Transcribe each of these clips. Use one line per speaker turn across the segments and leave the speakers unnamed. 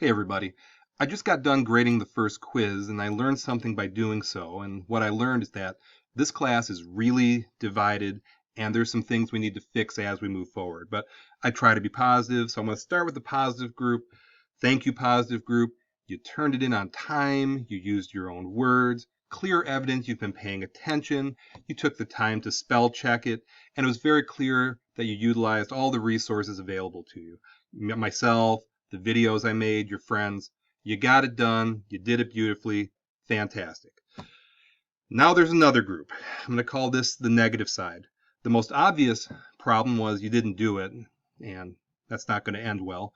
Hey everybody. I just got done grading the first quiz and I learned something by doing so. And what I learned is that this class is really divided and there's some things we need to fix as we move forward. But I try to be positive, so I'm going to start with the positive group. Thank you, positive group. You turned it in on time, you used your own words, clear evidence you've been paying attention, you took the time to spell check it, and it was very clear that you utilized all the resources available to you. Myself, the videos I made, your friends. You got it done. You did it beautifully. Fantastic. Now there's another group. I'm going to call this the negative side. The most obvious problem was you didn't do it, and that's not going to end well.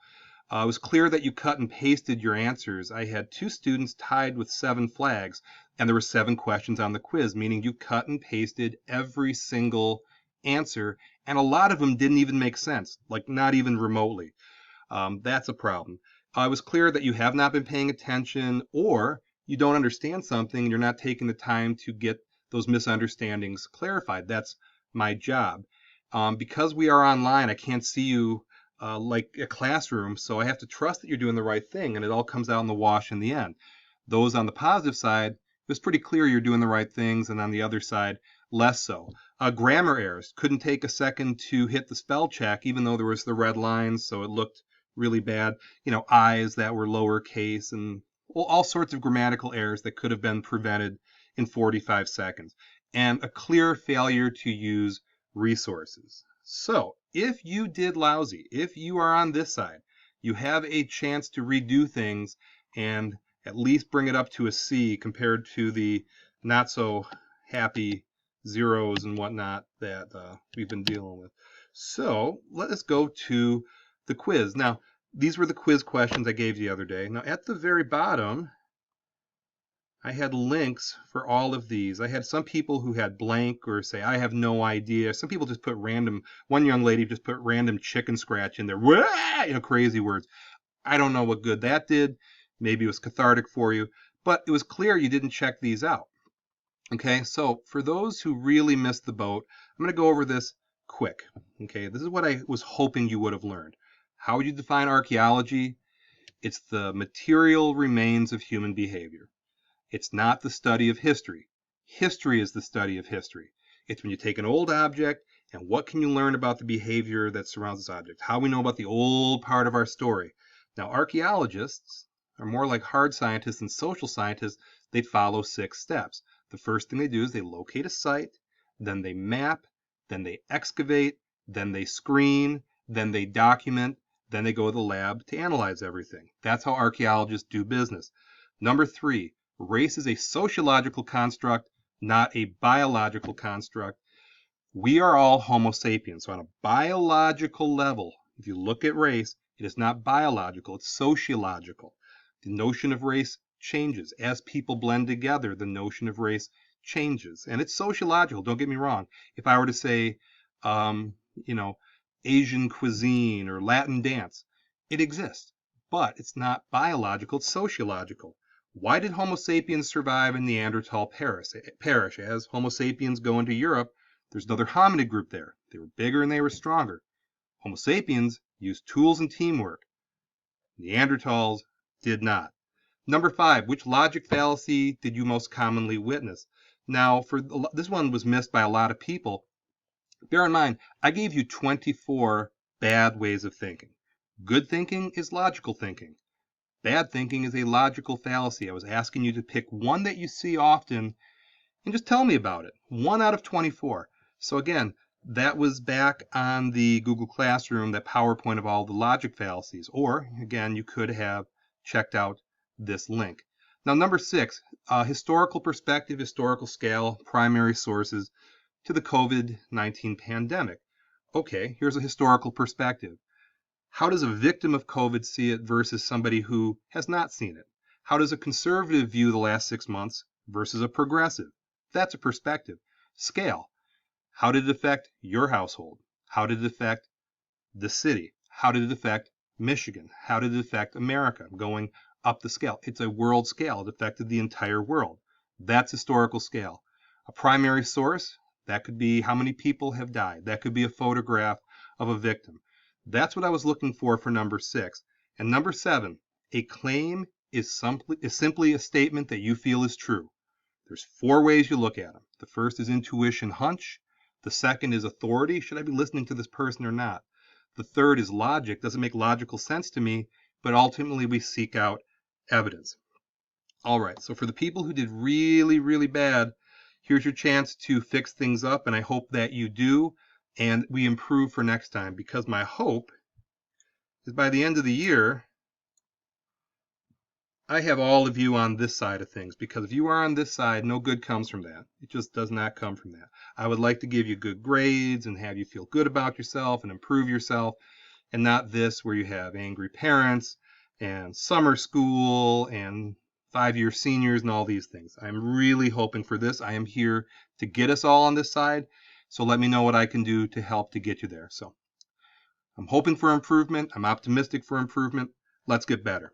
It was clear that you cut and pasted your answers. I had 2 students tied with 7 flags, and there were 7 questions on the quiz, meaning you cut and pasted every single answer, and a lot of them didn't even make sense, like not even remotely. That's a problem. It was clear that you have not been paying attention or you don't understand something and you're not taking the time to get those misunderstandings clarified. That's my job. Because we are online, I can't see you like a classroom, so I have to trust that you're doing the right thing and it all comes out in the wash in the end. Those on the positive side, it was pretty clear you're doing the right things, and on the other side, less so. Grammar errors. Couldn't take a second to hit the spell check, even though there was the red lines, so it looked really bad. I's that were lowercase and all sorts of grammatical errors that could have been prevented in 45 seconds. And a clear failure to use resources. So if you did lousy, if you are on this side, you have a chance to redo things and at least bring it up to a C compared to the not so happy zeros and whatnot that we've been dealing with. So let us go to the quiz. Now, these were the quiz questions I gave you the other day. Now, at the very bottom, I had links for all of these. I had some people who had blank or say, I have no idea. Some people just put random, one young lady just put random chicken scratch in there. Crazy words. I don't know what good that did. Maybe it was cathartic for you, but it was clear you didn't check these out. Okay, so for those who really missed the boat, I'm going to go over this quick. Okay, this is what I was hoping you would have learned. How would you define archaeology? It's the material remains of human behavior. It's not the study of history. History is the study of history. It's when you take an old object and what can you learn about the behavior that surrounds this object? How we know about the old part of our story. Now, archaeologists are more like hard scientists and social scientists. They follow 6 steps. The first thing they do is they locate a site, then they map, then they excavate, then they screen, then they document, then they go to the lab to analyze everything. That's how archaeologists do business. Number 3, race is a sociological construct, not a biological construct. We are all Homo sapiens. So on a biological level, if you look at race, it is not biological, it's sociological. The notion of race changes. As people blend together, the notion of race changes. And it's sociological, don't get me wrong. If I were to say, Asian cuisine or Latin dance, it exists. But it's not biological, it's sociological. Why did Homo sapiens survive and Neanderthal perish? As Homo sapiens go into Europe, there's another hominid group there. They were bigger and they were stronger. Homo sapiens used tools and teamwork. Neanderthals did not. Number 5, which logic fallacy did you most commonly witness? Now, this one was missed by a lot of people. Bear in mind, I gave you 24 bad ways of thinking. Good thinking is logical thinking. Bad thinking is a logical fallacy. I was asking you to pick one that you see often and just tell me about it. 1 out of 24. So again, that was back on the Google Classroom, that PowerPoint of all the logic fallacies. Or, again, you could have checked out this link. Now, number 6, historical perspective, historical scale, primary sources to the COVID-19 pandemic. Okay, here's a historical perspective. How does a victim of COVID see it versus somebody who has not seen it? How does a conservative view the last 6 months versus a progressive? That's a perspective. Scale. How did it affect your household? How did it affect the city? How did it affect Michigan? How did it affect America? Going up the scale. It's a world scale. It affected the entire world. That's historical scale. A primary source, that could be how many people have died. That could be a photograph of a victim. That's what I was looking for number 6. And number 7, A claim is simply a statement that you feel is true. There's 4 ways you look at them. The first is intuition, hunch. The second is authority. Should I be listening to this person or not? The third is logic. Does it make logical sense to me? But ultimately, we seek out evidence. All right, so for the people who did really, really bad, here's your chance to fix things up, and I hope that you do, and we improve for next time, because my hope is by the end of the year, I have all of you on this side of things, because if you are on this side, no good comes from that. It just does not come from that. I would like to give you good grades and have you feel good about yourself and improve yourself, and not this where you have angry parents and summer school and 5-year seniors and all these things. I'm really hoping for this. I am here to get us all on this side, so let me know what I can do to help to get you there. So I'm hoping for improvement. I'm optimistic for improvement. Let's get better.